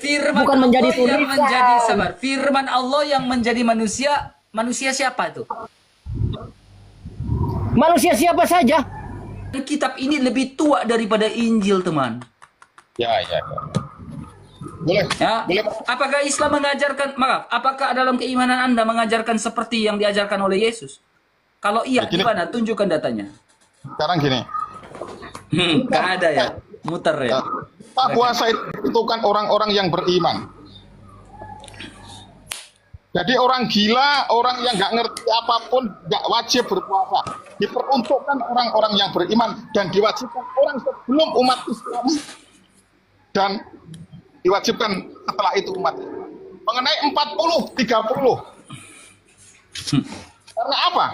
Firman bukan menjadi Allah yang tulisan. menjadi sabar. Firman Allah yang menjadi manusia. Manusia siapa itu? Manusia siapa saja. Kitab ini lebih tua daripada Injil, teman. Ya, ya, ya. Boleh, Ya, boleh. apakah Islam mengajarkan, maaf, apakah dalam keimanan Anda mengajarkan seperti yang diajarkan oleh Yesus? Kalau iya, Begini. gimana? Tunjukkan datanya. Sekarang gini, Nggak ada ya, muter ya. tak puasa itu kan orang-orang yang beriman. Jadi orang gila, orang yang nggak ngerti apapun, nggak wajib berpuasa. Diperuntukkan orang-orang yang beriman dan diwajibkan orang sebelum umat Islam dan diwajibkan setelah itu umat. Mengenai 40-30. Karena apa?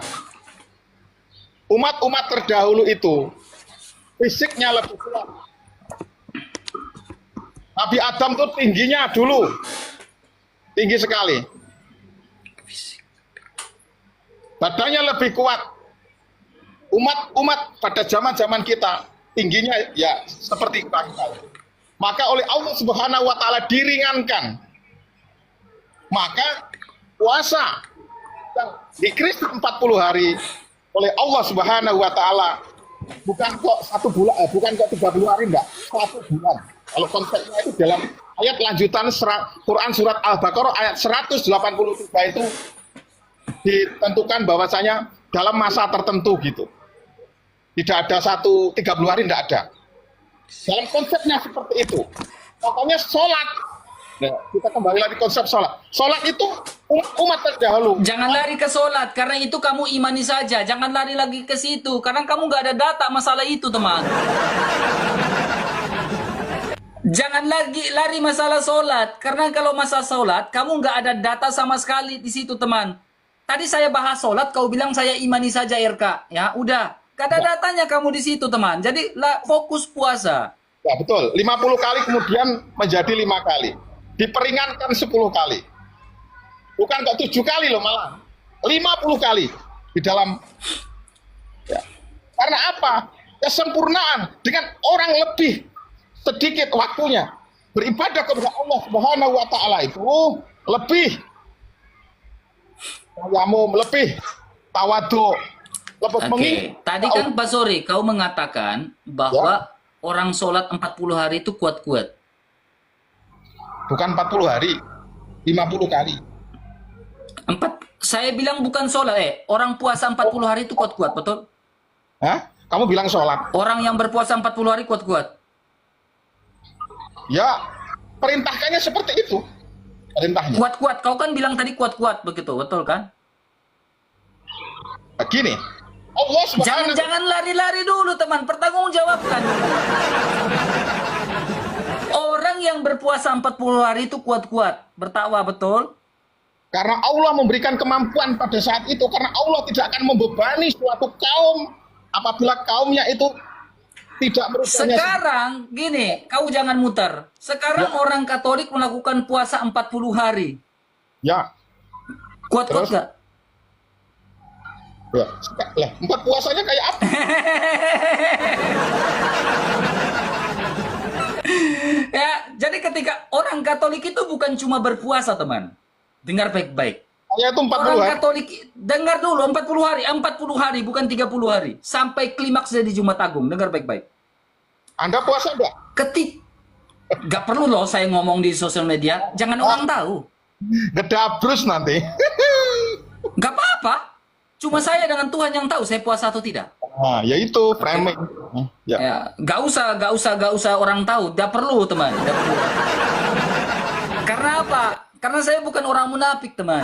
Umat-umat terdahulu itu fisiknya lebih kuat. Nabi Adam tuh tingginya dulu tinggi sekali, badannya lebih kuat. Umat pada zaman kita tingginya ya seperti kita. Maka oleh Allah Subhanahu wa taala diringankan. Maka puasa yang di Kristen 40 hari oleh Allah Subhanahu wa taala bukan kok 1 bulan, bukan kok 30 hari, enggak, 1 bulan. Kalau konsepnya itu dalam ayat lanjutan Quran surat Al-Baqarah ayat 183 itu ditentukan bahwasanya dalam masa tertentu gitu. Tidak ada 30 hari, enggak ada. Dalam konsepnya seperti itu. Makanya sholat. Nah, kita kembali lagi konsep sholat. Sholat itu umat terdahulu. Jangan lari ke sholat, karena itu kamu imani saja. Jangan lari lagi ke situ, karena kamu nggak ada data masalah itu, teman. Jangan lagi lari masalah sholat, karena kalau masalah sholat, kamu nggak ada data sama sekali di situ, teman. Tadi saya bahas sholat, kau bilang saya imani saja, RK. Ya, udah. Gak ada datanya kamu di situ, teman. Jadi, fokus puasa. Ya, betul. 50 kali kemudian menjadi 5 kali. Diperingankan 10 kali. Bukan kok 7 kali loh malah. 50 kali di dalam. Ya. Karena apa? Kesempurnaan dengan orang lebih sedikit waktunya beribadah kepada Allah Subhanahu wa taala itu lebih tayamum, lebih tawadhu, lebih mengingat. Tadi kan Pak Sori, kau mengatakan bahwa orang sholat 40 hari itu kuat-kuat. Bukan 40 hari, 50 kali. Saya bilang bukan sholat, orang puasa 40 hari itu kuat-kuat, betul? Hah? Kamu bilang sholat? Orang yang berpuasa 40 hari kuat-kuat. Ya, perintahkannya seperti itu. Perintahnya. Kuat-kuat, kau kan bilang tadi kuat-kuat, begitu, betul kan? Gini, Allah Subhanahu Jangan lari-lari dulu, teman. Pertanggungjawabkan. Orang yang berpuasa 40 hari itu kuat-kuat, bertakwa, betul? karena Allah memberikan kemampuan pada saat itu, karena Allah tidak akan membebani suatu kaum apabila kaumnya itu tidak merubahnya. Sekarang, gini, kau jangan muter. Sekarang orang Katolik melakukan puasa 40 hari. Ya, Kuat-kuat Terus? nggak? ya. Lah, 4 puasanya kayak apa? Ya, jadi ketika orang Katolik itu bukan cuma berpuasa, teman. Dengar baik-baik. Saya itu 40 Orang hari. Katolik, dengar dulu, 40 hari, bukan 30 hari. Sampai klimaksnya di Jumat Agung, dengar baik-baik. Anda puasa enggak? Gak perlu loh saya ngomong di sosial media, jangan orang tahu. Gedabrus nanti. Gak apa-apa. Cuma saya dengan Tuhan yang tahu saya puasa atau tidak. Nah, ya itu framing. Ya. Ya, gak usah orang tahu. Gak perlu, teman. Gak perlu. Karena apa? Karena saya bukan orang munafik, teman.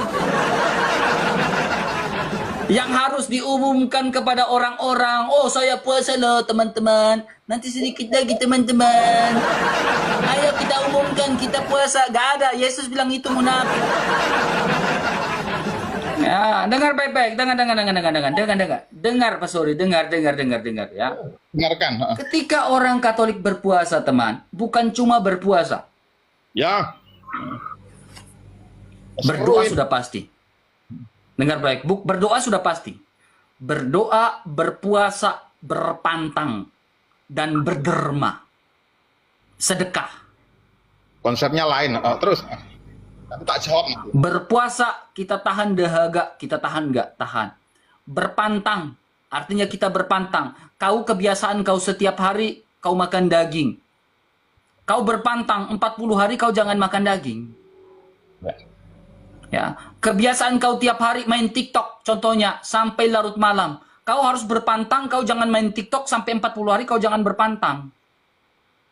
Yang harus diumumkan kepada orang-orang, oh saya puasa loh teman-teman. Nanti sedikit lagi teman-teman. Ayo kita umumkan kita puasa. Gak ada. Yesus bilang itu munafik. Ya, dengar baik-baik. Dengar Pak Sori, dengar ya. Dengarkan. Ketika orang Katolik berpuasa, teman, bukan cuma berpuasa. Ya. Berdoa sudah pasti. Dengar baik, berdoa sudah pasti. Berdoa, berpuasa, berpantang, dan berderma. Sedekah. Konsepnya lain. Terus, nanti tak jawab nanti. Berpuasa, kita tahan dahaga, kita tahan nggak? Tahan. Berpantang, artinya kita berpantang. Kau kebiasaan kau setiap hari, kau makan daging. Kau berpantang, 40 hari kau jangan makan daging. Ya, kebiasaan kau tiap hari main TikTok, contohnya, sampai larut malam. Kau harus berpantang, kau jangan main TikTok sampai 40 hari, kau jangan berpantang.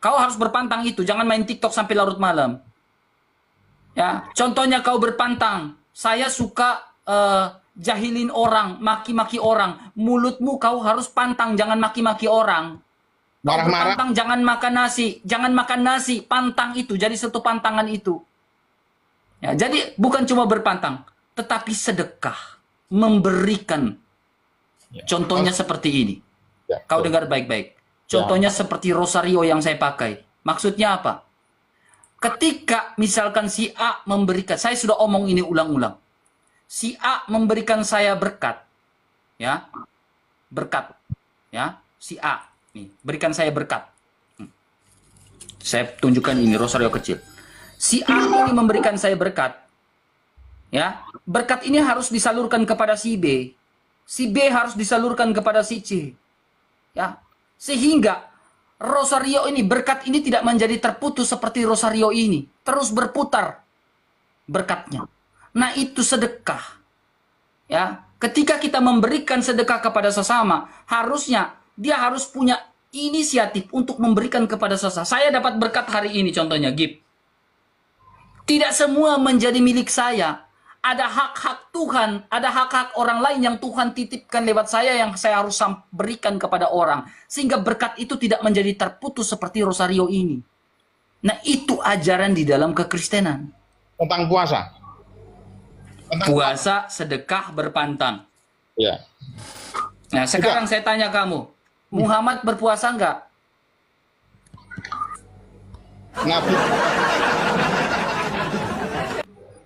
Kau harus berpantang itu, jangan main TikTok sampai larut malam. Ya, contohnya kau berpantang, saya suka jahilin orang, maki-maki orang. Mulutmu kau harus pantang, jangan maki-maki orang. Kau Marah-marah. berpantang, jangan makan nasi, jangan makan nasi, pantang itu, jadi satu pantangan itu. Ya, jadi bukan cuma berpantang, tetapi sedekah, memberikan. Contohnya seperti ini. Ya, Kau betul. dengar baik-baik. Contohnya seperti rosario yang saya pakai. Maksudnya apa? Ketika misalkan si A memberikan, saya sudah omong ini ulang-ulang. Si A memberikan saya berkat, ya, berkat, ya, si A, nih, berikan saya berkat. Saya tunjukkan ini rosario kecil. Si A ini memberikan saya berkat, ya, berkat ini harus disalurkan kepada si B. Si B harus disalurkan kepada si C. Ya, sehingga rosario ini, berkat ini tidak menjadi terputus seperti rosario ini. Terus berputar berkatnya. Nah, itu sedekah. Ya, ketika kita memberikan sedekah kepada sesama, harusnya dia harus punya inisiatif untuk memberikan kepada sesama. Saya dapat berkat hari ini contohnya, Gip. Tidak semua menjadi milik saya. Ada hak-hak Tuhan, ada hak-hak orang lain yang Tuhan titipkan lewat saya yang saya harus berikan kepada orang. Sehingga berkat itu tidak menjadi terputus seperti rosario ini. Nah, itu ajaran di dalam kekristenan. Tentang puasa. Puasa, sedekah, berpantang. Ya. Nah, sekarang saya tanya kamu, Muhammad berpuasa enggak? Nabi.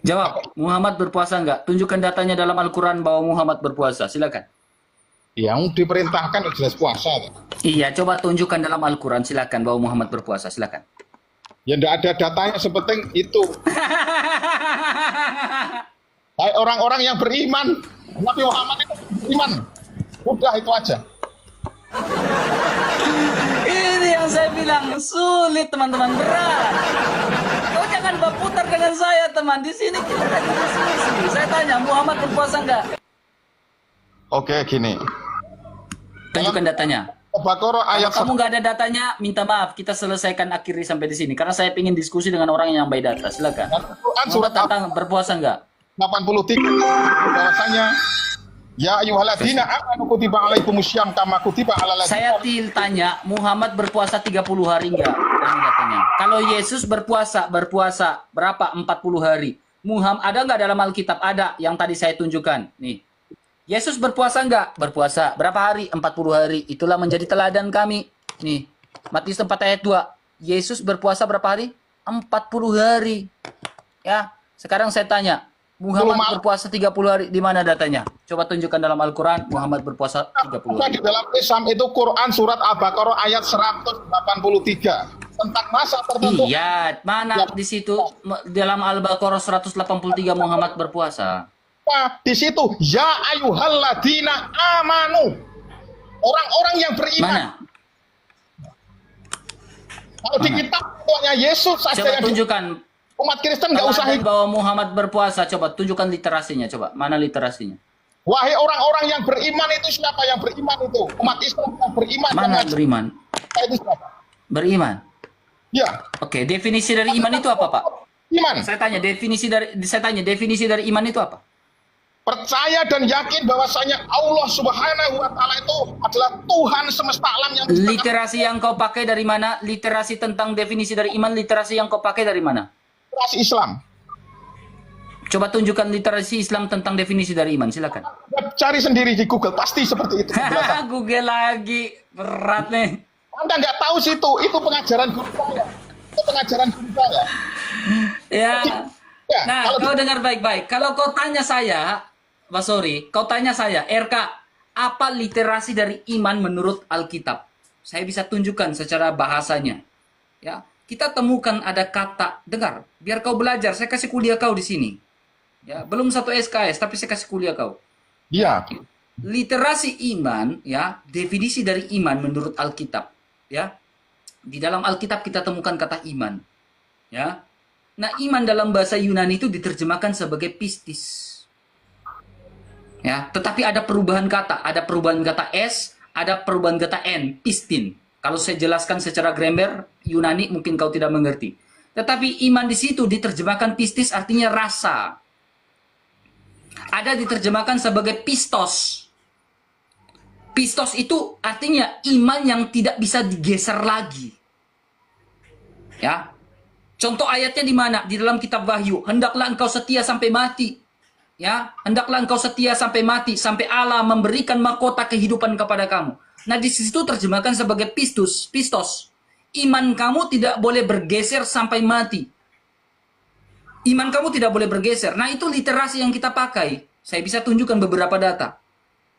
Jawab, Muhammad berpuasa enggak? Tunjukkan datanya dalam Al-Quran bahwa Muhammad berpuasa. Silakan. Yang diperintahkan jelas puasa. Iya, coba tunjukkan dalam Al-Quran. Silakan bahwa Muhammad berpuasa. Silakan. Ya tidak ada datanya sepenting itu. Kayak orang-orang yang beriman. Nabi Muhammad itu beriman. Udah itu aja. Ini yang saya bilang sulit, teman-teman, berat. Kau jangan berputar dengan saya, teman. Di sini kita lagi diskusi. Saya tanya, Muhammad berpuasa enggak? Oke, gini. Tunjukkan datanya. Al-Baqarah Kalau ayat kamu nggak ada datanya, minta maaf. Kita selesaikan akhiri sampai di sini. Karena saya ingin diskusi dengan orang yang baik data. Silakan. Quran Muhammad surat tentang berpuasa enggak? 83 bahwasanya ya ayyuhalladzina amanu kutiba alaikumusyyam kama kutiba alal ladzina. Saya tanya, Muhammad berpuasa 30 hari enggak? Ini katanya. Kalau Yesus berpuasa berapa? 40 hari. Muhammad ada enggak dalam Alkitab? Ada, yang tadi saya tunjukkan. Nih. Yesus berpuasa enggak? Berpuasa. Berapa hari? 40 hari. Itulah menjadi teladan kami. Nih. Matius 4 ayat 2. Yesus berpuasa berapa hari? 40 hari. Ya. Sekarang saya tanya, Muhammad berpuasa 30 hari, di mana datanya? Coba tunjukkan dalam Al-Quran, Muhammad berpuasa 30 hari. Di dalam Islam itu Quran surat Al-Baqarah ayat 183 tentang masa tertentu. Iya, mana di situ dalam Al-Baqarah 183 Muhammad berpuasa? Di situ ya ayyuhalladzina amanu. Orang-orang yang beriman. Mana? Kalau di kitab tuanya Yesus saja Coba yang tunjukkan. umat Kristen nggak usah Teladan bahwa Muhammad berpuasa, coba tunjukkan literasinya, coba. Mana literasinya? Wahai orang-orang yang beriman itu siapa yang beriman itu? Umat Islam yang beriman. Mana yang beriman? itu siapa? Beriman. Ya, Oke, definisi dari iman itu apa, Pak? iman. Saya tanya definisi dari iman itu apa? Percaya dan yakin bahwasanya Allah Subhanahu wa taala itu adalah Tuhan semesta alam yang menciptakan. Literasi yang kau pakai dari mana? Literasi tentang definisi dari iman, literasi yang kau pakai dari mana? Literasi Islam. Coba tunjukkan literasi Islam tentang definisi dari iman, silakan. Cari sendiri di Google, pasti seperti itu. Google lagi, berat nih. Anda nggak tahu situ, itu pengajaran guru saya. Itu pengajaran guru saya. Ya. Ya, Nah, kalau kau dengar baik-baik. Kalau kau tanya saya, Mas Sori, kau tanya saya, RK, apa literasi dari iman menurut Alkitab? Saya bisa tunjukkan secara bahasanya. Ya, kita temukan ada kata, dengar, biar kau belajar, saya kasih kuliah kau di sini. Ya, belum satu SKS, tapi saya kasih kuliah kau. Iya. Literasi iman, ya, definisi dari iman menurut Alkitab, ya. Di dalam Alkitab kita temukan kata iman, ya. Nah, iman dalam bahasa Yunani itu diterjemahkan sebagai pistis. Ya, tetapi ada perubahan kata S, ada perubahan kata N, pistin. Kalau saya jelaskan secara grammar Yunani mungkin kau tidak mengerti. Tetapi iman di situ diterjemahkan pistis artinya rasa. Ada diterjemahkan sebagai pistos. Pistos itu artinya iman yang tidak bisa digeser lagi. Ya. Contoh ayatnya di mana? Di dalam kitab Wahyu. Hendaklah engkau setia sampai mati. Ya, hendaklah engkau setia sampai mati, sampai Allah memberikan mahkota kehidupan kepada kamu. Nah, di situ terjemahkan sebagai pistos. Iman kamu tidak boleh bergeser sampai mati. Iman kamu tidak boleh bergeser. Nah, itu literasi yang kita pakai. Saya bisa tunjukkan beberapa data.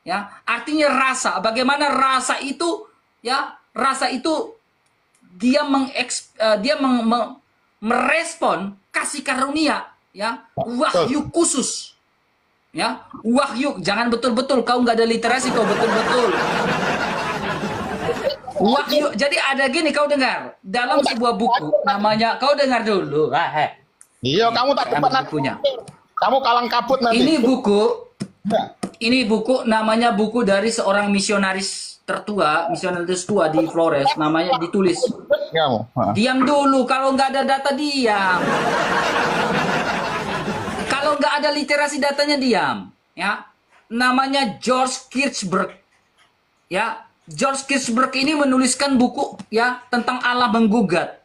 Ya, artinya rasa. Bagaimana rasa itu? Ya, rasa itu dia merespon kasih karunia. Ya, wahyu khusus. Ya, wahyu. Jangan betul-betul kau nggak ada literasi, kau betul-betul. Wahyu. Jadi ada gini, kau dengar dalam sebuah buku namanya, kau dengar dulu. Iya, kamu tak cepat nanti. Bukunya. Kamu kalang kabut nanti. Ini buku namanya buku dari seorang misionaris misionaris tua di Flores, namanya ditulis. Diam dulu, kalau nggak ada data diam. Kalau nggak ada literasi datanya diam, ya. Namanya George Kirchberg. Ya, George Kirchberg ini menuliskan buku ya tentang Allah menggugat.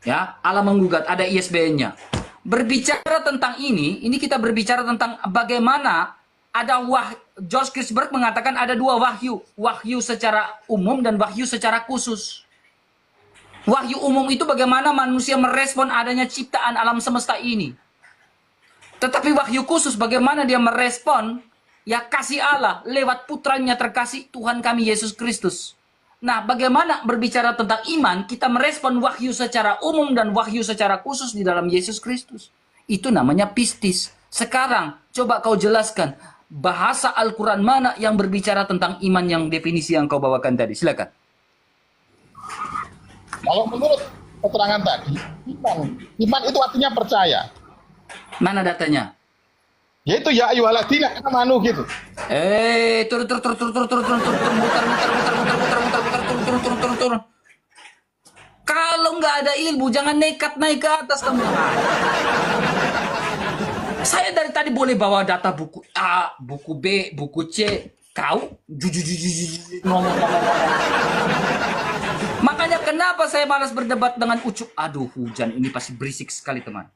Ya, Allah menggugat, ada ISBN-nya. Berbicara tentang ini kita berbicara tentang bagaimana George Kirchberg mengatakan ada dua wahyu. Wahyu secara umum dan wahyu secara khusus. Wahyu umum itu bagaimana manusia merespon adanya ciptaan alam semesta ini. Tetapi wahyu khusus bagaimana dia merespon ya kasih Allah lewat putranya terkasih Tuhan kami Yesus Kristus. Nah, bagaimana berbicara tentang iman, kita merespon wahyu secara umum dan wahyu secara khusus di dalam Yesus Kristus. Itu namanya pistis. Sekarang, coba kau jelaskan bahasa Al-Quran mana yang berbicara tentang iman yang definisi yang kau bawakan tadi. Silakan. Kalau menurut keterangan tadi, iman itu artinya percaya. Mana datanya? Yaitu ya ayyuhalladzina amanu gitu. Turun. Kalau nggak ada ilmu, jangan nekat naik ke atas, teman. Saya dari tadi boleh bawa data buku A, buku B, buku C. Kau ngomong. Makanya kenapa saya malas berdebat dengan Ucup? Aduh, hujan ini pasti berisik sekali, teman.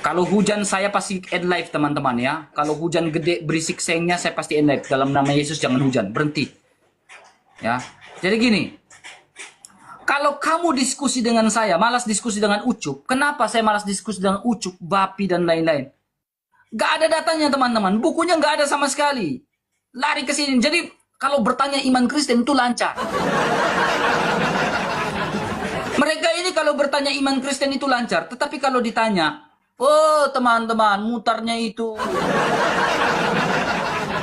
Kalau hujan saya pasti end live, teman-teman ya. Kalau hujan gede berisik sengnya saya pasti end live. Dalam nama Yesus jangan hujan, berhenti. Ya. Jadi gini. Kalau kamu diskusi dengan saya, malas diskusi dengan Ucup. Kenapa saya malas diskusi dengan Ucup, Bapi dan lain-lain? Gak ada datanya, teman-teman. Bukunya gak ada sama sekali. Lari ke sini. Jadi kalau bertanya iman Kristen itu lancar. Mereka ini kalau bertanya iman Kristen itu lancar. Tetapi kalau ditanya, oh teman-teman, mutarnya itu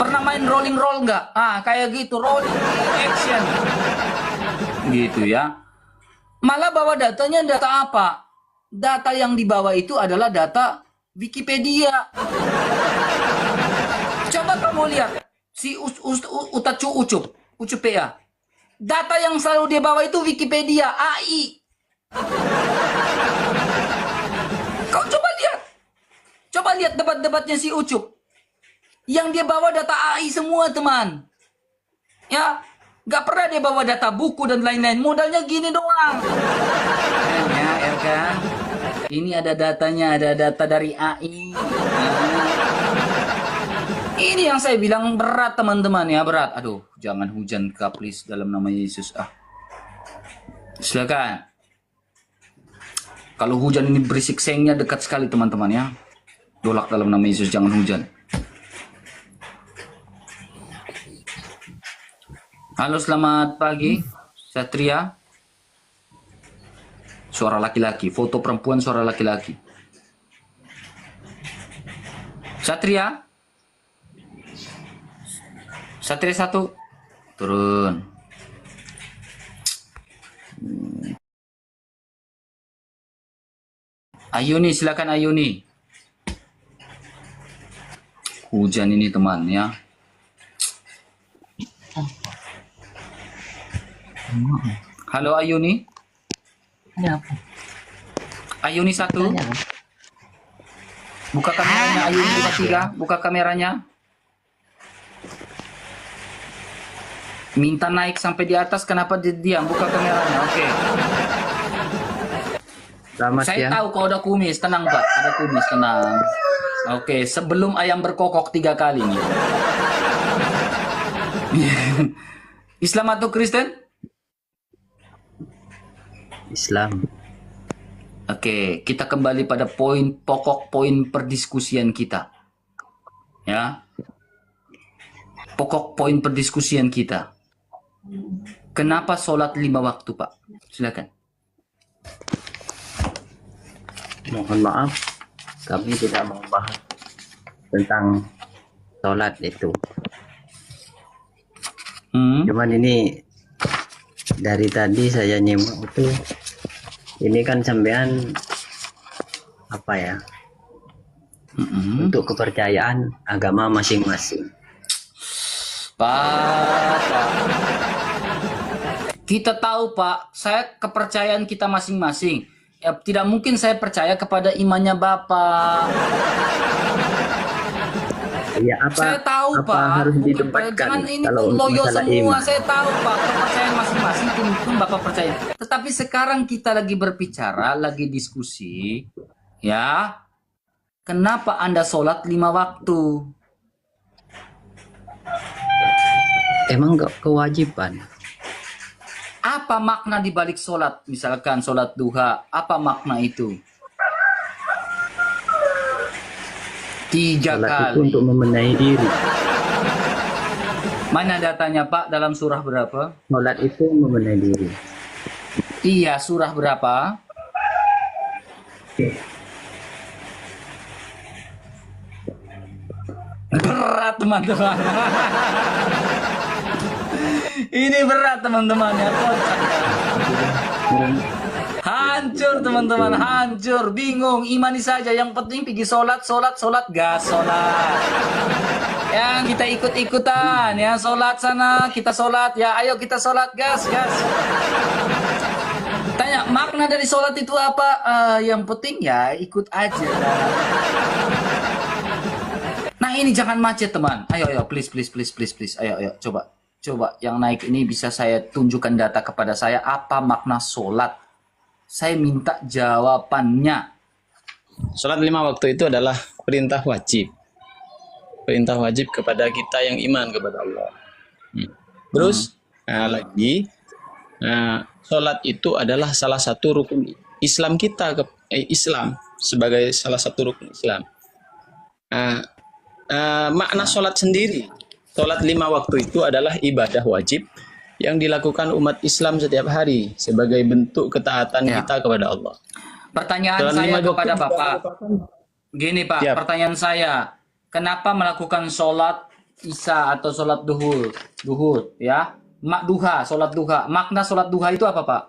pernah main rolling roll nggak? Kayak gitu, rolling action. Gitu ya. Malah bawa datanya data apa? Data yang dibawa itu adalah data Wikipedia. Coba kamu lihat si Ucup PA. Data yang selalu dia bawa itu Wikipedia, AI. Kau coba lihat debat-debatnya si Ucup. Yang dia bawa data AI semua, teman. Ya, gak pernah dia bawa data buku dan lain-lain. Modalnya gini doang. Ya, Erka. Ini ada datanya, ada data dari AI. Ini yang saya bilang berat, teman-teman ya, berat. Aduh, jangan hujan please dalam nama Yesus. Silakan. Kalau hujan ini berisik sengnya dekat sekali, teman-teman ya. Dolak dalam nama Yesus, jangan hujan. Halo, selamat pagi, Satria. Suara laki-laki. Foto perempuan, suara laki-laki. Satria. Satria 1. Turun. Ayuni, silakan Ayuni. Hujan ini teman ya. Halo Ayuni. Ada apa? Ayuni 1. Ada apa? Buka kameranya Ayuni 3. Buka kameranya. Minta naik sampai di atas, kenapa dia diam? Buka kameranya. Oke. Selamat Saya ya. tahu kau ada kumis, tenang Pak. Ada kumis, tenang. Oke, sebelum ayam berkokok 3 kali nih. Islam atau Kristen? Islam. Oke, kita kembali pada poin perdiskusian kita. Ya. Pokok poin perdiskusian kita. Kenapa sholat 5 waktu, Pak? Silakan. Mohon maaf, kami tidak mau bahas tentang sholat itu. Cuman ini dari tadi saya nyimak itu, ini kan sampean apa ya? Untuk kepercayaan agama masing-masing. Pak. Kita tahu, Pak, saya kepercayaan kita masing-masing. Ya, tidak mungkin saya percaya kepada imannya Bapak. Ya apa? Saya tahu, apa Pak. harus Bukan, ditempatkan jangan ini kalau loyo masalah semua. iman? Saya tahu, Pak. Kepercayaan masing-masing pun Bapak percaya. Tetapi sekarang kita lagi berbicara, lagi diskusi. Ya. Kenapa Anda sholat 5 waktu? Emang kewajiban? Apa makna di balik sholat? Misalkan sholat duha, apa makna itu? 3 Sholat itu kali. untuk membenahi diri. Mana datanya, Pak, dalam surah berapa? Sholat itu membenahi diri. Iya, surah berapa? Berat, teman-teman. Ini berat, teman-teman ya. Kocak. Hancur, teman-teman, hancur, bingung, imani saja. Yang penting pergi sholat, gas sholat. Yang kita ikut-ikutan, ya sholat sana, kita sholat, ya ayo kita sholat, gas. Tanya, makna dari sholat itu apa? Yang penting ya ikut aja. Nah ini jangan macet, teman. Ayo, please. Ayo, coba yang naik ini bisa saya tunjukkan data kepada saya. Apa makna sholat? Saya minta jawabannya. Sholat 5 waktu itu adalah perintah wajib. Perintah wajib kepada kita yang iman kepada Allah. Terus sholat itu adalah salah satu rukun Islam kita. Islam sebagai salah satu rukun Islam. Makna sholat sendiri. Sholat 5 waktu itu adalah ibadah wajib yang dilakukan umat Islam setiap hari sebagai bentuk ketaatan kita kepada Allah. Pertanyaan Sholat saya 5 waktu kepada itu Bapak. Gini Pak, Siap. pertanyaan saya. Kenapa melakukan sholat isya atau sholat duhur ya? Sholat duha. Makna sholat duha itu apa Pak?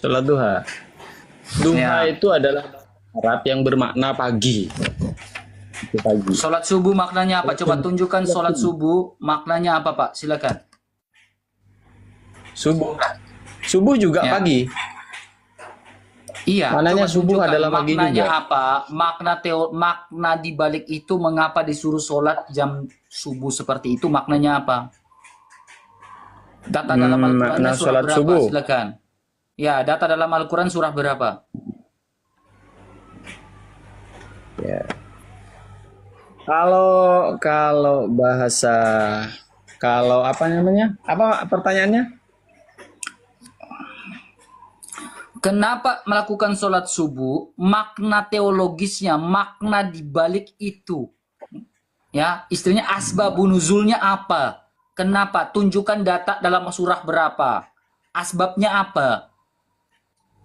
Sholat duha. Duha Ya. itu adalah Arab yang bermakna pagi. Itu pagi. Sholat subuh maknanya apa? Coba tunjukkan sholat subuh maknanya apa Pak? Silakan. Subuh juga Ya. pagi. Iya. Maknanya coba subuh tunjukkan adalah pagi maknanya juga. apa? Makna di balik itu mengapa disuruh sholat jam subuh seperti itu? Maknanya apa? Data dalam Al-Quran makna surah sholat berapa? subuh. Silakan. Ya, data dalam Al-Quran surah berapa? Ya. Kalau bahasa apa namanya? Apa pertanyaannya? Kenapa melakukan sholat subuh? Makna teologisnya, makna di balik itu. Ya, istilahnya asbabun nuzulnya apa? Kenapa? Tunjukkan data dalam surah berapa? Asbabnya apa?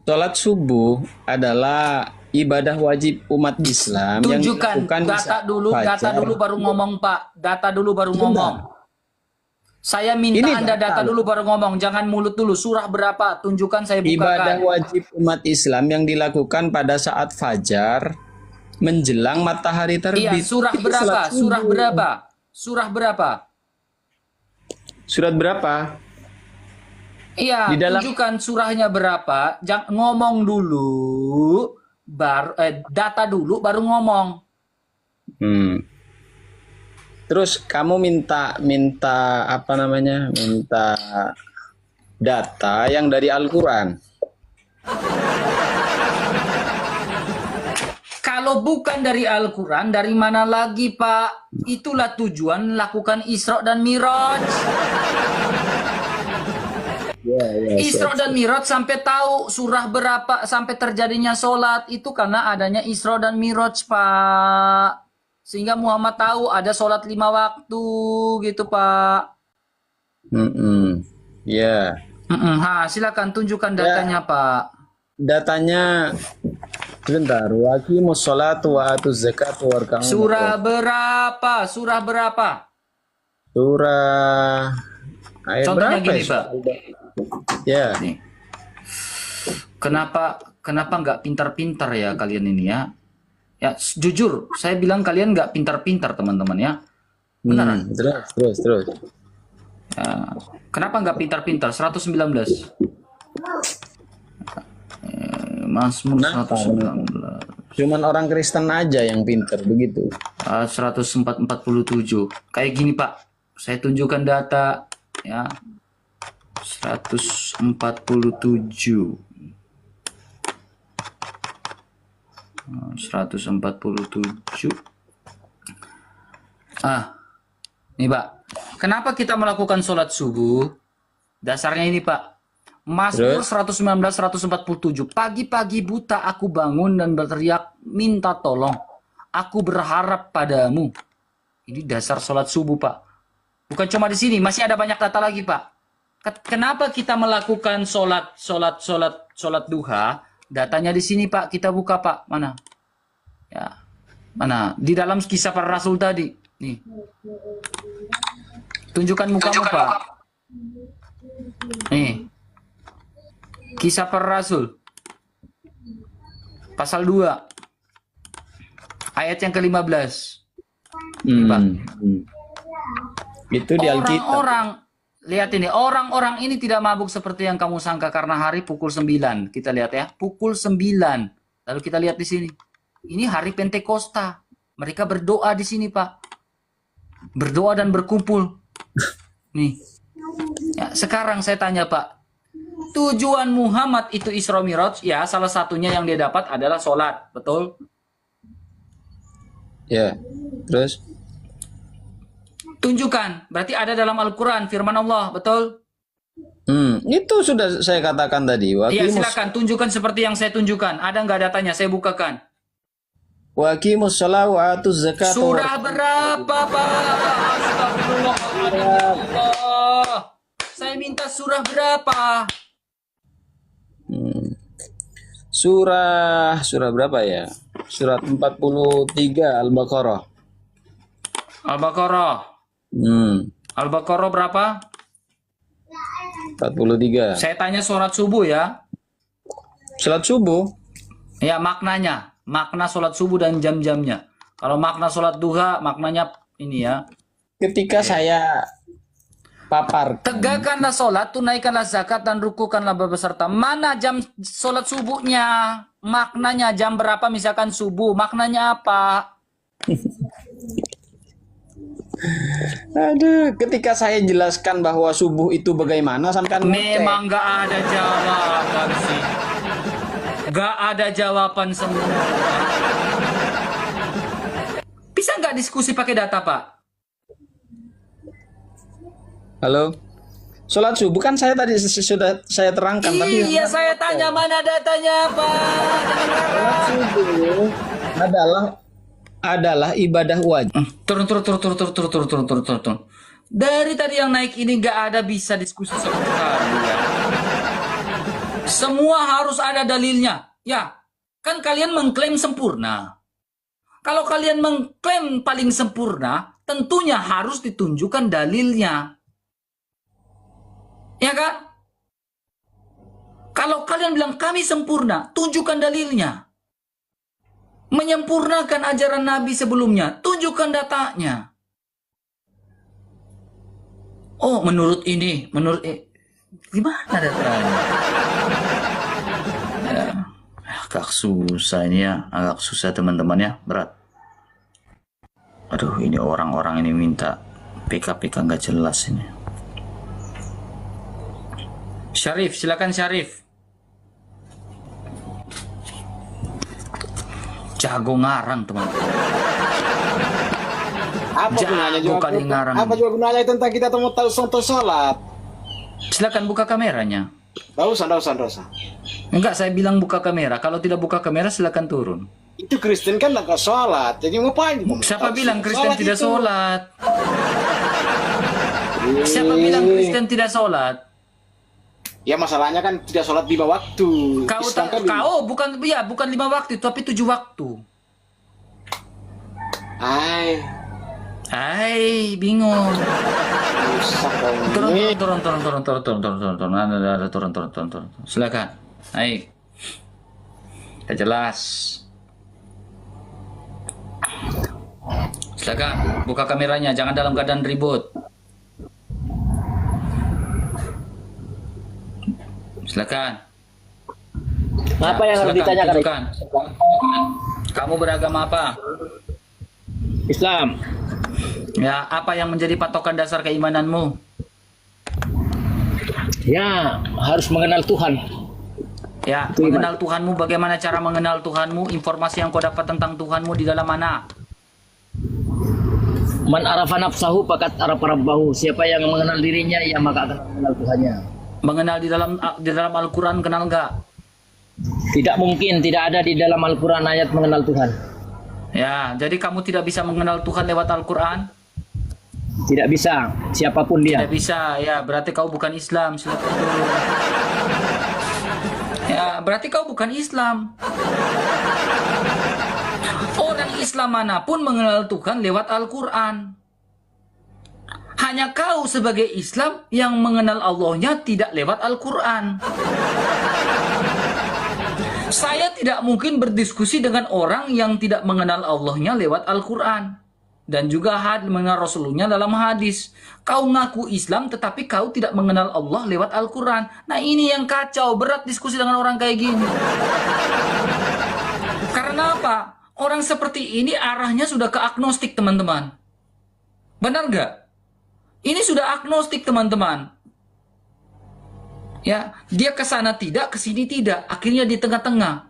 Sholat subuh adalah ibadah wajib umat Islam yang Tunjukkan dilakukan di data saat dulu, data fajar. dulu baru ngomong Pak. Data dulu baru ngomong. Saya minta Ini Anda data data dulu baru ngomong, jangan mulut dulu. Surah berapa? Tunjukkan saya Ibadah bukakan. wajib umat Islam yang dilakukan pada saat fajar menjelang matahari Iya, terbit. surah Itu berapa? sholat subuh. Surah berapa? Surah berapa? Surat berapa? Iya, Di dalam- tunjukkan surahnya berapa. Jangan ngomong dulu, data dulu baru ngomong. Hmm. Terus kamu minta apa namanya? Minta data yang dari Al-Qur'an. Kalau bukan dari Al-Quran, dari mana lagi Pak? Itulah tujuan lakukan Isra dan Miraj. Isra dan Miraj sampai tahu surah berapa, sampai terjadinya sholat. Itu karena adanya Isra dan Miraj Pak. Sehingga Muhammad tahu ada sholat 5 waktu gitu Pak. Ya. Silakan tunjukkan datanya Pak. Datanya sebentar. Wa aqimus sholata wa atuz zakata warka'u. Surah berapa? Surah berapa? Surah ayat Contohnya berapa gini ya? Pak. Ya. Nih. Kenapa nggak pintar-pintar ya kalian ini ya? Ya jujur, saya bilang kalian nggak pintar-pintar teman-teman ya. Beneran. Terus. Ya, kenapa nggak pintar-pintar? 119. Mazmur 119. Cuman orang Kristen aja yang pintar begitu. 147. Kayak gini Pak. Saya tunjukkan data ya. 147. 147. Nih Pak. Kenapa kita melakukan sholat subuh? Dasarnya ini Pak. Mazmur 119 147. Pagi-pagi buta aku bangun dan berteriak minta tolong. Aku berharap padamu. Ini dasar sholat subuh Pak. Bukan cuma di sini, masih ada banyak data lagi Pak. Kenapa kita melakukan sholat duha? Datanya di sini Pak. Kita buka Pak. Mana? Ya. Mana? Di dalam kisah para rasul tadi. Nih. Tunjukkan mukamu Pak. Nih. Kisah para rasul. Pasal 2. Ayat yang ke-15. Itu di Alkitab. Orang-orang, lihat ini, orang-orang ini tidak mabuk seperti yang kamu sangka karena hari pukul 9. Kita lihat ya, pukul 9. Lalu kita lihat di sini. Ini hari Pentakosta. Mereka berdoa di sini, Pak. Berdoa dan berkumpul. Nih. Ya, sekarang saya tanya, Pak. Tujuan Muhammad itu Isra Miraj, ya salah satunya yang dia dapat adalah sholat, betul? Ya, terus? Tunjukkan, berarti ada dalam Al-Quran, firman Allah, betul? Itu sudah saya katakan tadi. Iya, silakan tunjukkan seperti yang saya tunjukkan. Ada nggak datanya? Saya bukakan. Wa aqimus sholata wa atuz zakata. Surah berapa, Pak? Astagfirullah. Saya minta surah berapa? Surah berapa ya? Surat 43 Al-Baqarah. Al-Baqarah. Al-Baqarah berapa? 43. Saya tanya sholat subuh ya. Salat subuh. Ya, maknanya. Makna sholat subuh dan jam-jamnya. Kalau makna sholat duha, maknanya ini ya. Ketika saya papar. Tegakkanlah sholat, tunaikanlah zakat, dan rukukanlah beserta. Mana jam sholat subuhnya? Maknanya jam berapa misalkan subuh? Maknanya apa? Aduh, ketika saya jelaskan bahwa subuh itu bagaimana, sampai Memang nggak ada jawaban sih. Nggak ada jawaban semua. Bisa nggak diskusi pakai data, Pak? Halo. Sholat subuh kan saya tadi sudah saya terangkan tadi. Iya, saya tanya mana datanya, Pak? Sholat subuh adalah ibadah wajib. Turun. Dari tadi yang naik ini nggak ada bisa diskusi sama sekali ya. Semua harus ada dalilnya. Ya, kan kalian mengklaim sempurna. Kalau kalian mengklaim paling sempurna, tentunya harus ditunjukkan dalilnya. Ya kan? Kalau kalian bilang kami sempurna, tunjukkan dalilnya. Menyempurnakan ajaran Nabi sebelumnya, tunjukkan datanya. Oh, menurut ini, gimana datanya? Ya, agak susah ini ya, agak susah teman-teman ya, berat. Aduh, ini orang-orang ini minta PK-PK nggak jelas ini. Syarif, silakan Syarif. Jago ngarang teman-teman. Apa gunanya Jago juga? kali ngarang. Apa juga gunanya tentang kita mau tahu sholat? Silakan buka kameranya. Tidak usah. Enggak, saya bilang buka kamera. Kalau tidak buka kamera silakan turun. Itu Kristen kan nggak sholat. Jadi ngapain? Siapa bilang Kristen Sholat tidak itu. sholat? Siapa bilang Kristen tidak sholat? Ya masalahnya kan tidak sholat 5 waktu. Kau Islam kan kau bukan 5 waktu, tapi 7 waktu. Hai, bingung. Susah kau ini. Turun. Silakan. Hai. Kita jelas. Silakan, buka kameranya, jangan dalam keadaan ribut. Silakan. Apa yang harus Silakan, ditanyakan? tunjukkan. Kamu beragama apa? Islam. Ya, apa yang menjadi patokan dasar keimananmu? Ya, harus mengenal Tuhan. Ya, mengenal Tuhanmu, bagaimana cara mengenal Tuhanmu? Informasi yang kau dapat tentang Tuhanmu di dalam mana? Man arafa nafsahu fakat arafa rabbahu. Siapa yang mengenal dirinya, ya maka akan mengenal Tuhannya. Mengenal di dalam Al-Quran, kenal nggak? Tidak mungkin, tidak ada di dalam Al-Quran ayat mengenal Tuhan. Ya, jadi kamu tidak bisa mengenal Tuhan lewat Al-Quran? Tidak bisa, siapapun dia. Tidak bisa, ya berarti kau bukan Islam. Silakan turun. Ya, berarti kau bukan Islam. Orang Islam manapun mengenal Tuhan lewat Al-Quran. Hanya kau sebagai Islam yang mengenal Allahnya tidak lewat Al-Quran. Saya tidak mungkin berdiskusi dengan orang yang tidak mengenal Allahnya lewat Al-Quran. Dan juga mengenal Rasulullah dalam hadis. Kau ngaku Islam tetapi kau tidak mengenal Allah lewat Al-Quran. Nah ini yang kacau, berat diskusi dengan orang kayak gini. Karena apa? Orang seperti ini arahnya sudah ke agnostik teman-teman. Benar nggak? Ini sudah agnostik teman-teman. Ya, dia ke sana tidak, ke sini tidak, akhirnya di tengah-tengah.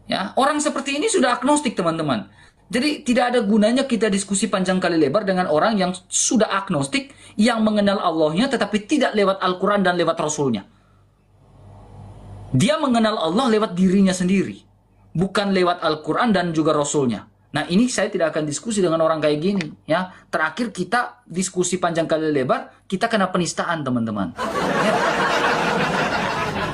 Ya, orang seperti ini sudah agnostik teman-teman. Jadi tidak ada gunanya kita diskusi panjang kali lebar dengan orang yang sudah agnostik, yang mengenal Allahnya tetapi tidak lewat Al-Quran dan lewat Rasulnya. Dia mengenal Allah lewat dirinya sendiri, bukan lewat Al-Quran dan juga Rasulnya. Nah ini saya tidak akan diskusi dengan orang kayak gini. Ya, terakhir kita diskusi panjang kali lebar, kita kena penistaan teman-teman. Ya.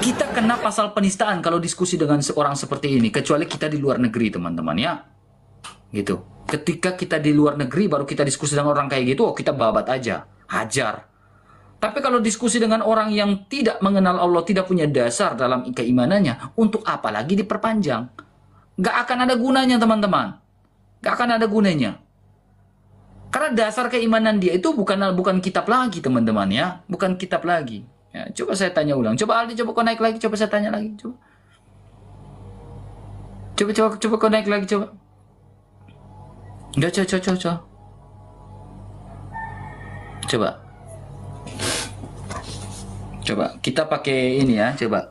Kita kena pasal penistaan kalau diskusi dengan seorang seperti ini, kecuali kita di luar negeri teman-teman ya. Gitu. Ketika kita di luar negeri baru kita diskusi dengan orang kayak gitu, oh kita babat aja, hajar. Tapi kalau diskusi dengan orang yang tidak mengenal Allah, tidak punya dasar dalam keimanannya, untuk apa lagi diperpanjang? Gak akan ada gunanya teman-teman. Gak akan ada gunanya. Karena dasar keimanan dia itu bukan kitab lagi teman-teman ya, bukan kitab lagi. Ya, coba saya tanya ulang. Coba Aldi, coba kau naik lagi, coba saya tanya lagi, coba. Coba kau naik lagi, coba. Coba kita pakai ini ya, coba.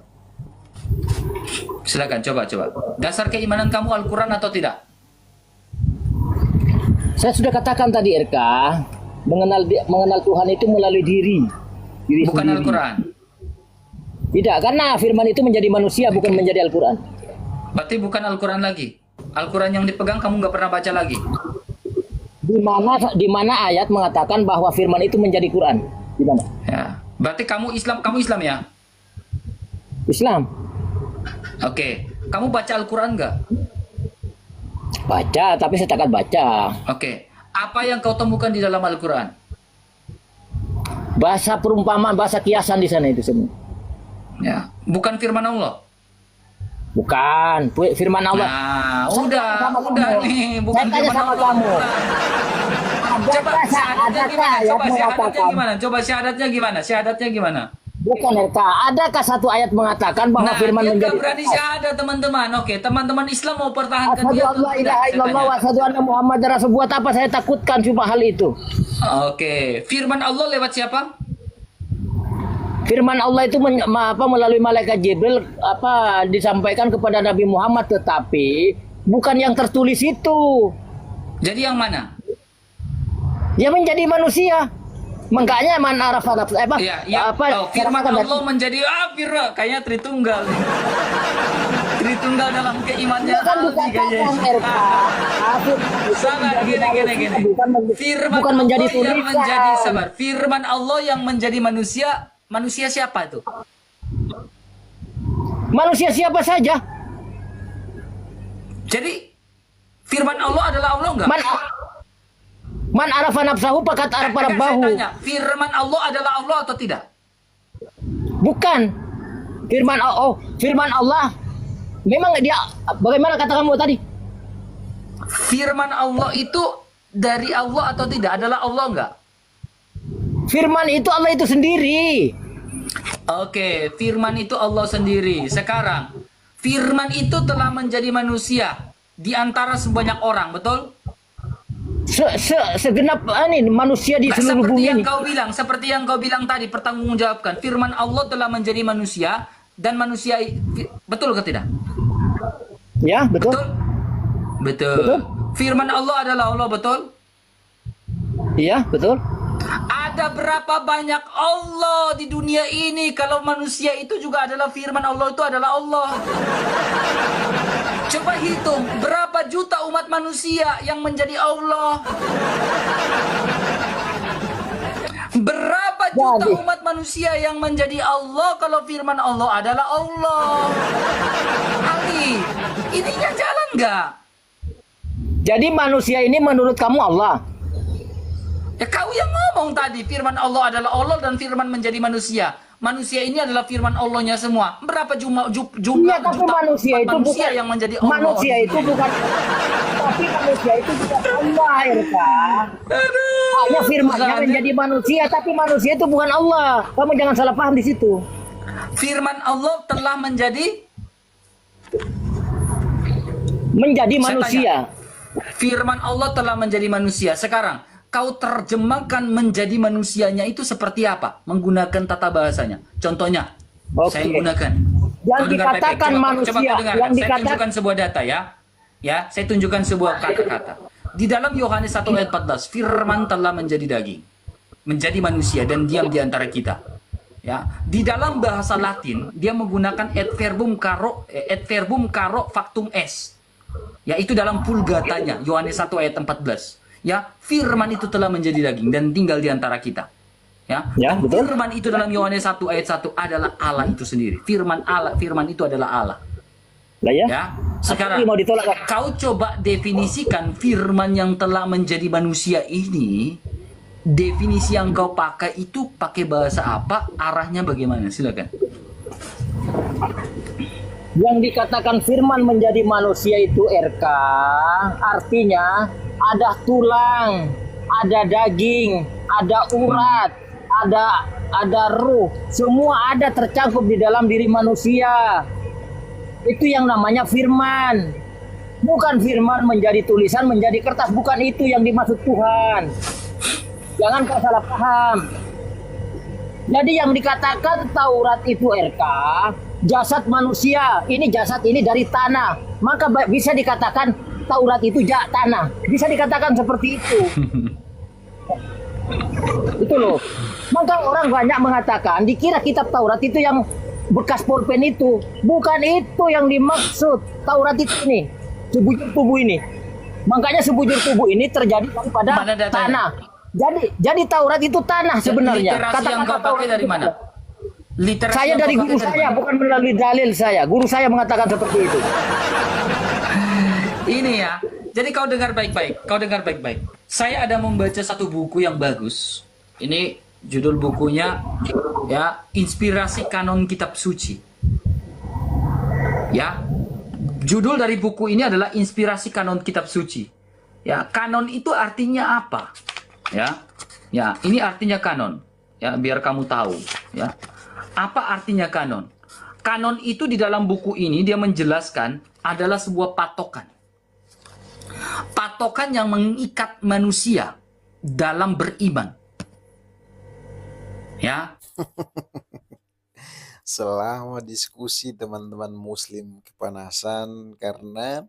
Silakan coba. Dasar keimanan kamu Al-Quran atau tidak? Saya sudah katakan tadi RK, mengenal Tuhan itu melalui diri Bukan sendiri. Al-Quran. Tidak, karena firman itu menjadi manusia, bukan menjadi Al-Quran. Berarti bukan Al-Quran lagi. Al-Quran yang dipegang kamu nggak pernah baca lagi. Di mana ayat mengatakan bahwa firman itu menjadi Quran? Di mana? Ya. Berarti kamu Islam ya? Islam. Oke. Kamu baca Al-Quran nggak? Baca, tapi setakat baca. Oke. Apa yang kau temukan di dalam Al-Quran? Bahasa perumpamaan, bahasa kiasan di sana itu semua. Ya. Bukan firman Allah. Bukan, firman Allah. Nah, Saya udah sama kamu. nih. Bukan Saya tanya firman sama Allah. kamu. Coba syahadatnya gimana? Coba syahadatnya mengatakan, gimana? Coba syahadatnya gimana? Syahadatnya gimana? bukan RK, adakah satu ayat mengatakan bahwa Nah, firman dia menjadi nggak berani syahadat teman-teman. Oke, teman-teman Islam mau pertahankan Asyhadu dia an atau la tidak? ilaha Saya illallah wa tanya. asyhadu anna Muhammadar Rasul. Buat apa saya takutkan cuma hal itu? Oke, firman Allah lewat siapa? Firman Allah itu melalui malaikat Jibril disampaikan kepada Nabi Muhammad, tetapi bukan yang tertulis itu. Jadi yang mana? Dia menjadi manusia. Makanya man arafa nafsa firman Allah menjadi kayaknya Tritunggal. Tritunggal dalam keimanannya kan Aldi kayaknya. Sabar, gini. Bukan menjadi Allah yang tulisan. menjadi sabar. Firman Allah yang menjadi manusia. Manusia siapa itu? Manusia siapa saja. Jadi firman Allah adalah Allah enggak? Man arafa nafsahu fakat arafa rabbahu. Saya tanya, firman Allah adalah Allah atau tidak? Bukan. Firman Allah memang dia bagaimana kata kamu tadi? Firman Allah itu dari Allah atau tidak? Adalah Allah enggak? Firman itu Allah itu sendiri. Oke, firman itu Allah sendiri. Sekarang, firman itu telah menjadi manusia di antara sebanyak orang, betul? Segenap manusia di seluruh bumi ini. Seperti yang kau bilang tadi, pertanggungjawabkan. Firman Allah telah menjadi manusia dan manusia betul ke tidak? Ya, betul. Betul. Firman Allah adalah Allah, betul? Iya, betul. Ada berapa banyak Allah di dunia ini? Kalau manusia itu juga adalah firman Allah, itu adalah Allah. Coba hitung, berapa juta umat manusia yang menjadi Allah? Berapa juta umat manusia yang menjadi Allah kalau firman Allah adalah Allah? Ali, ininya jalan nggak? Jadi manusia ini menurut kamu Allah? Ya kau yang ngomong tadi, firman Allah adalah Allah dan firman menjadi manusia. Manusia ini adalah firman Allahnya semua. Berapa jumlah Iya, tapi manusia itu bukan yang menjadi Allah? Manusia itu bukan. Tapi manusia itu bukan Allah, Irka. Hanya firmannya menjadi manusia, tapi manusia itu bukan Allah. Kamu jangan salah paham di situ. Firman Allah telah menjadi manusia. Firman Allah telah menjadi manusia. Sekarang kau terjemahkan menjadi manusianya itu seperti apa? Menggunakan tata bahasanya. Contohnya, saya gunakan. Yang dikatakan manusia. Saya tunjukkan sebuah data ya. Ya, saya tunjukkan sebuah kata-kata. Di dalam Yohanes 1 ayat 14, firman telah menjadi daging, menjadi manusia dan diam di antara kita. Ya, di dalam bahasa Latin dia menggunakan et verbum caro factum est. Ya, itu dalam Vulgatanya, Yohanes 1 ayat 14. Ya, firman itu telah menjadi daging dan tinggal di antara kita. Ya, betul. Firman itu dalam Yohanes 1 ayat 1 adalah Allah itu sendiri. Firman itu adalah Allah. Lah ya. Ya. Sekarang mau ditolak. kau coba definisikan firman yang telah menjadi manusia ini. Definisi yang kau pakai itu pakai bahasa apa? Arahnya bagaimana? Silakan. Yang dikatakan firman menjadi manusia itu RK, artinya ada tulang, ada daging, ada urat, ada ruh, semua ada tercakup di dalam diri manusia. Itu yang namanya firman. Bukan firman menjadi tulisan, menjadi kertas, bukan itu yang dimaksud Tuhan. Jangan kau salah paham. Jadi yang dikatakan Taurat itu RK, jasad manusia, ini jasad ini dari tanah, maka bisa dikatakan Taurat itu tanah, bisa dikatakan seperti itu. Itu loh. Maka orang banyak mengatakan dikira kitab Taurat itu yang bekas pulpen itu, bukan itu yang dimaksud. Taurat itu ini sebujur tubuh ini, makanya sebujur tubuh ini terjadi daripada tanah. Jadi Taurat itu tanah sebenarnya. Literasi yang kau pakai dari mana? Literasi Saya yang kau dari pakai guru dari saya, mana? bukan melalui dalil saya. Guru saya mengatakan seperti itu. Ini ya. Jadi kau dengar baik-baik. Kau dengar baik-baik. Saya ada membaca satu buku yang bagus. Ini judul bukunya ya, Inspirasi Kanon Kitab Suci. Ya. Judul dari buku ini adalah Inspirasi Kanon Kitab Suci. Ya, kanon itu artinya apa? Ya. Ya, ini artinya kanon. Ya, biar kamu tahu, ya. Apa artinya kanon? Kanon itu di dalam buku ini dia menjelaskan adalah sebuah patokan. Patokan yang mengikat manusia dalam beriman. Ya, Selama diskusi teman-teman muslim kepanasan karena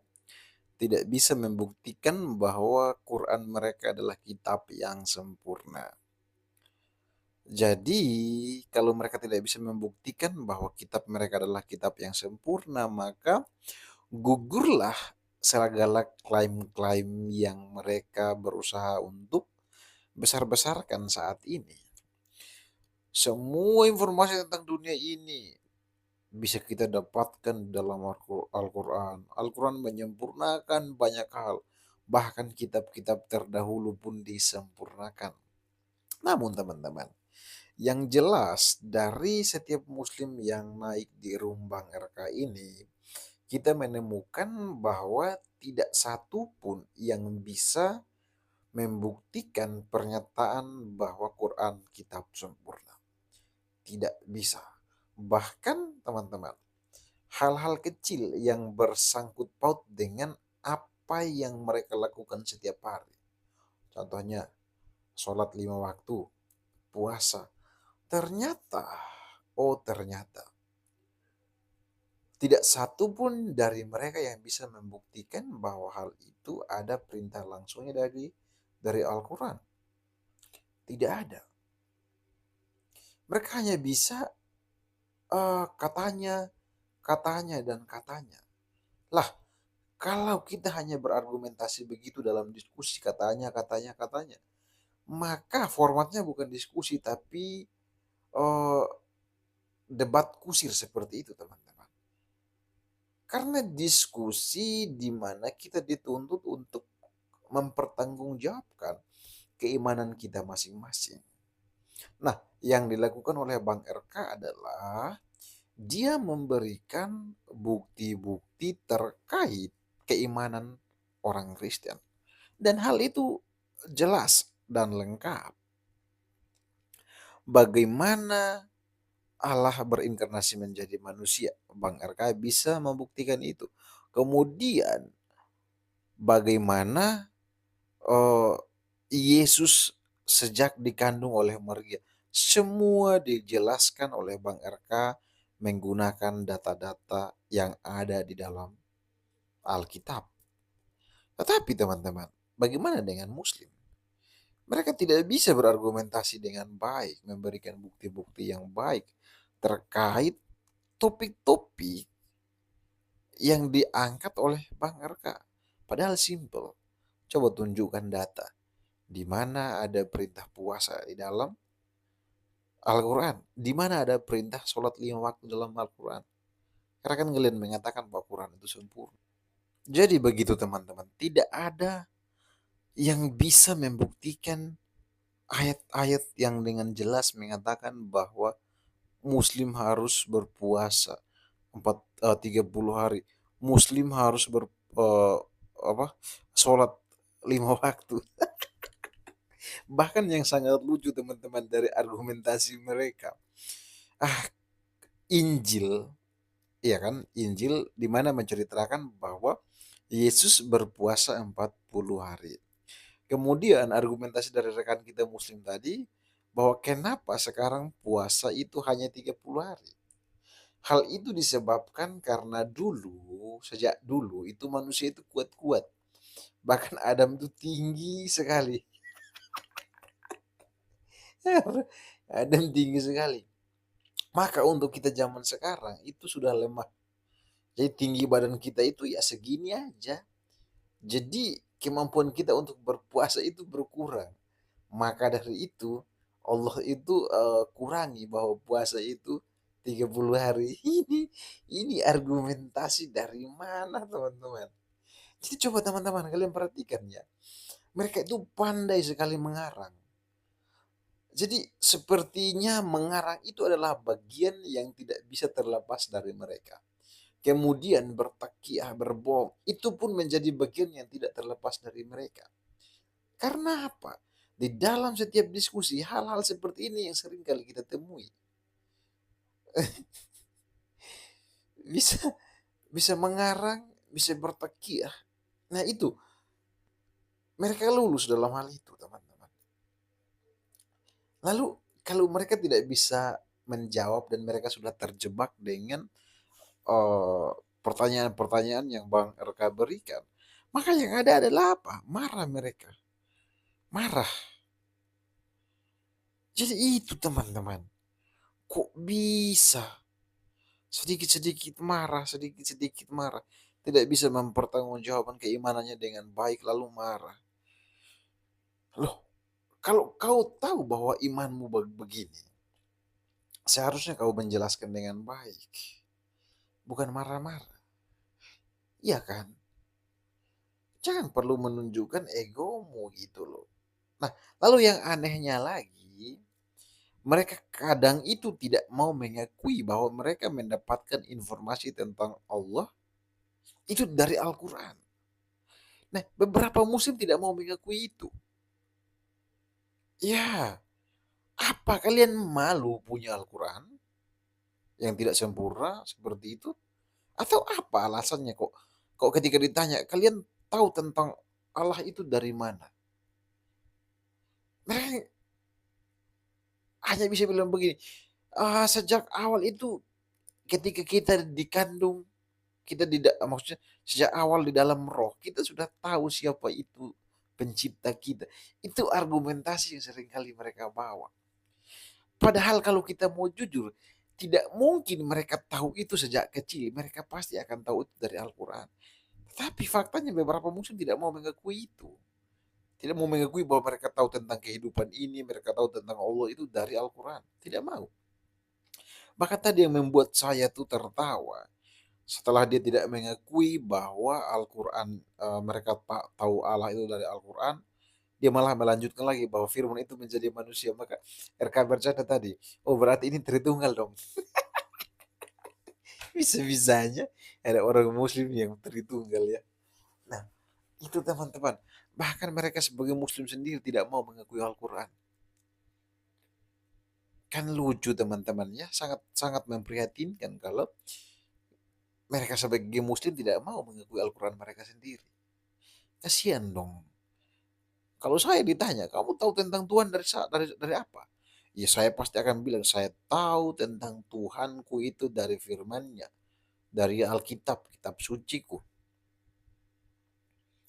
tidak bisa membuktikan bahwa Quran mereka adalah kitab yang sempurna. Jadi, kalau mereka tidak bisa membuktikan bahwa kitab mereka adalah kitab yang sempurna, maka gugurlah segala klaim-klaim yang mereka berusaha untuk besar-besarkan saat ini. Semua informasi tentang dunia ini bisa kita dapatkan dalam Al-Quran. Al-Quran menyempurnakan banyak hal. Bahkan kitab-kitab terdahulu pun disempurnakan. Namun teman-teman, yang jelas dari setiap muslim yang naik di Rumbang RK ini, kita menemukan bahwa tidak satu pun yang bisa membuktikan pernyataan bahwa Quran kitab sempurna. Tidak bisa. Bahkan teman-teman, hal-hal kecil yang bersangkut paut dengan apa yang mereka lakukan setiap hari. Contohnya, sholat 5 waktu, puasa. Ternyata, tidak satu pun dari mereka yang bisa membuktikan bahwa hal itu ada perintah langsungnya dari Al-Quran. Tidak ada. Mereka hanya bisa katanya, dan katanya. Lah, kalau kita hanya berargumentasi begitu dalam diskusi katanya, maka formatnya bukan diskusi tapi debat kusir seperti itu teman-teman. Karena diskusi di mana kita dituntut untuk mempertanggungjawabkan keimanan kita masing-masing. Nah, yang dilakukan oleh Bang RK adalah dia memberikan bukti-bukti terkait keimanan orang Kristen. Dan hal itu jelas dan lengkap. Bagaimana Allah berinkarnasi menjadi manusia. Bang RK bisa membuktikan itu. Kemudian bagaimana Yesus sejak dikandung oleh Maria. Semua dijelaskan oleh Bang RK menggunakan data-data yang ada di dalam Alkitab. Tetapi teman-teman, bagaimana dengan Muslim? Mereka tidak bisa berargumentasi dengan baik, memberikan bukti-bukti yang baik terkait topik-topik yang diangkat oleh Bang RK. Padahal simple. Coba tunjukkan data. Di mana ada perintah puasa di dalam Al-Quran? Di mana ada perintah sholat 5 waktu dalam Al-Quran? Karena kan kalian mengatakan bahwa Quran itu sempurna. Jadi begitu teman-teman. Tidak ada yang bisa membuktikan ayat-ayat yang dengan jelas mengatakan bahwa Muslim harus berpuasa 30 hari. Muslim harus sholat 5 waktu. Bahkan yang sangat lucu teman-teman dari argumentasi mereka. Injil, ya kan? Injil di mana menceritakan bahwa Yesus berpuasa 40 hari. Kemudian argumentasi dari rekan kita Muslim tadi bahwa kenapa sekarang puasa itu hanya 30 hari. Hal itu disebabkan karena sejak dulu itu manusia itu kuat-kuat. Bahkan Adam itu tinggi sekali. Adam tinggi sekali. Maka untuk kita zaman sekarang itu sudah lemah. Jadi tinggi badan kita itu ya segini aja. Jadi kemampuan kita untuk berpuasa itu berkurang. Maka dari itu Allah itu kurangi bahwa puasa itu 30 hari. Ini argumentasi dari mana, teman-teman? Jadi coba teman-teman kalian perhatikan ya. Mereka itu pandai sekali mengarang. Jadi sepertinya mengarang itu adalah bagian yang tidak bisa terlepas dari mereka. Kemudian bertakiah, berbohong, itu pun menjadi bagian yang tidak terlepas dari mereka. Karena apa? Di dalam setiap diskusi, hal-hal seperti ini yang sering kali kita temui. Bisa bisa mengarang, bisa bertakiah. Nah itu, mereka lulus dalam hal itu, teman-teman. Lalu kalau mereka tidak bisa menjawab dan mereka sudah terjebak dengan eh, pertanyaan-pertanyaan yang Bang RK berikan, maka yang ada adalah apa? Marah mereka. Marah. Jadi itu teman-teman. Kok bisa sedikit-sedikit marah, sedikit-sedikit marah. Tidak bisa mempertanggungjawabkan keimanannya dengan baik lalu marah. Loh, kalau kau tahu bahwa imanmu begini, seharusnya kau menjelaskan dengan baik. Bukan marah-marah. Iya kan? Jangan perlu menunjukkan egomu gitu loh. Nah, lalu yang anehnya lagi, mereka kadang itu tidak mau mengakui bahwa mereka mendapatkan informasi tentang Allah itu dari Al-Quran. Nah, beberapa muslim tidak mau mengakui itu. Ya, apa kalian malu punya Al-Quran yang tidak sempurna seperti itu? Atau apa alasannya kok? Kok ketika ditanya, kalian tahu tentang Allah itu dari mana? Mereka hanya bisa bilang begini, sejak awal itu ketika kita dikandung, kita tidak, maksudnya sejak awal di dalam roh, kita sudah tahu siapa itu pencipta kita. Itu argumentasi yang seringkali mereka bawa. Padahal kalau kita mau jujur, tidak mungkin mereka tahu itu sejak kecil. Mereka pasti akan tahu itu dari Al-Quran. Tapi faktanya beberapa muslim tidak mau mengakui itu. Tidak mau mengakui bahwa mereka tahu tentang kehidupan ini, mereka tahu tentang Allah itu dari Al-Quran. Tidak mau. Maka tadi yang membuat saya tuh tertawa. Setelah dia tidak mengakui bahwa Al-Quran, mereka tahu Allah itu dari Al-Quran, dia malah melanjutkan lagi bahwa firman itu menjadi manusia. Maka RK bercanda tadi, oh berarti ini Tritunggal dong. Bisa-bisanya ada orang muslim yang Tritunggal ya. Nah, itu teman-teman. Bahkan mereka sebagai muslim sendiri tidak mau mengakui Al-Quran. Kan lucu teman-teman ya, sangat sangat memprihatinkan kalau mereka sebagai muslim tidak mau mengakui Al-Quran mereka sendiri. Kasihan dong. Kalau saya ditanya, kamu tahu tentang Tuhan dari apa? Ya saya pasti akan bilang, saya tahu tentang Tuhanku itu dari firman-Nya, dari Alkitab, kitab suciku.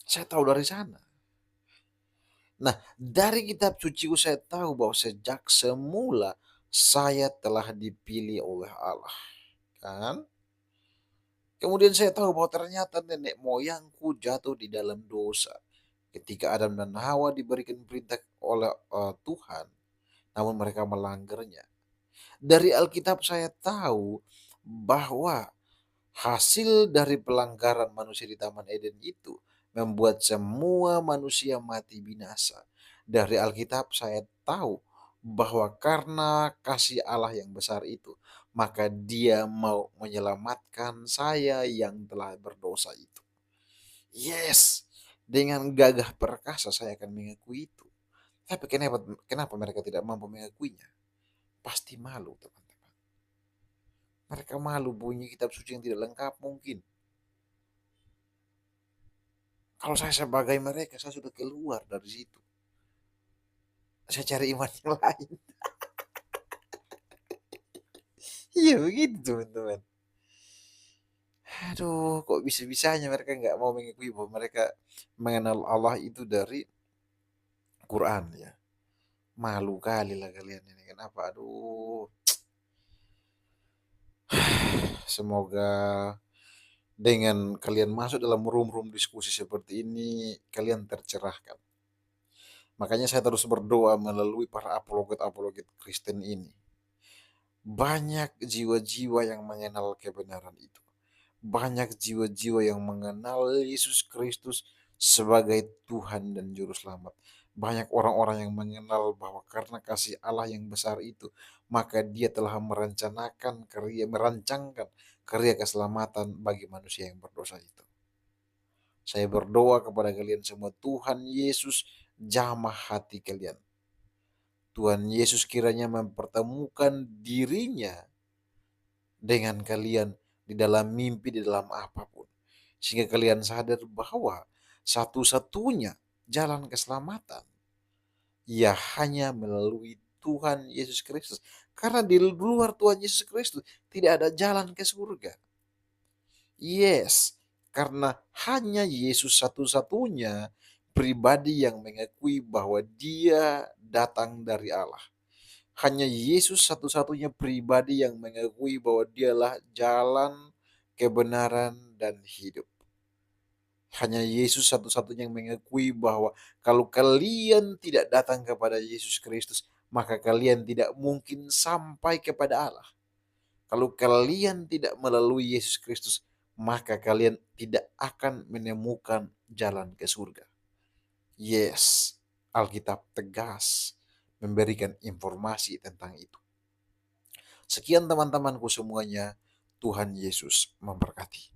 Saya tahu dari sana. Nah, dari kitab suciku saya tahu bahwa sejak semula saya telah dipilih oleh Allah. Kan? Kemudian saya tahu bahwa ternyata nenek moyangku jatuh di dalam dosa. Ketika Adam dan Hawa diberikan perintah oleh Tuhan, namun mereka melanggarnya. Dari Alkitab saya tahu bahwa hasil dari pelanggaran manusia di Taman Eden itu membuat semua manusia mati binasa. Dari Alkitab saya tahu bahwa karena kasih Allah yang besar itu, maka Dia mau menyelamatkan saya yang telah berdosa itu. Yes, dengan gagah perkasa saya akan mengakui itu. Tapi kenapa mereka tidak mampu mengakuinya? Pasti malu, teman-teman. Mereka malu bunyi kitab suci yang tidak lengkap mungkin. Kalau saya sebagai mereka, saya sudah keluar dari situ. Saya cari iman yang lain. Iya begitu, teman-teman. Aduh, kok bisa-bisanya mereka nggak mau mengakui bahwa mereka mengenal Allah itu dari Quran ya. Malu kali lah kalian ini. Kenapa? Aduh. Semoga dengan kalian masuk dalam room-room diskusi seperti ini, kalian tercerahkan. Makanya saya terus berdoa melalui para apologet-apologet Kristen ini. Banyak jiwa-jiwa yang mengenal kebenaran itu. Banyak jiwa-jiwa yang mengenal Yesus Kristus sebagai Tuhan dan Juru Selamat. Banyak orang-orang yang mengenal bahwa karena kasih Allah yang besar itu, maka Dia telah merancangkan karya keselamatan bagi manusia yang berdosa itu. Saya berdoa kepada kalian semua, Tuhan Yesus jamah hati kalian. Tuhan Yesus kiranya mempertemukan dirinya dengan kalian di dalam mimpi, di dalam apapun. Sehingga kalian sadar bahwa satu-satunya jalan keselamatan ya hanya melalui Tuhan Yesus Kristus. Karena di luar Tuhan Yesus Kristus tidak ada jalan ke surga. Yes, karena hanya Yesus satu-satunya pribadi yang mengakui bahwa Dia datang dari Allah. Hanya Yesus satu-satunya pribadi yang mengakui bahwa Dialah jalan, kebenaran, dan hidup. Hanya Yesus satu-satunya yang mengakui bahwa kalau kalian tidak datang kepada Yesus Kristus, maka kalian tidak mungkin sampai kepada Allah. Kalau kalian tidak melalui Yesus Kristus, maka kalian tidak akan menemukan jalan ke surga. Yes, Alkitab tegas memberikan informasi tentang itu. Sekian teman-temanku semuanya, Tuhan Yesus memberkati.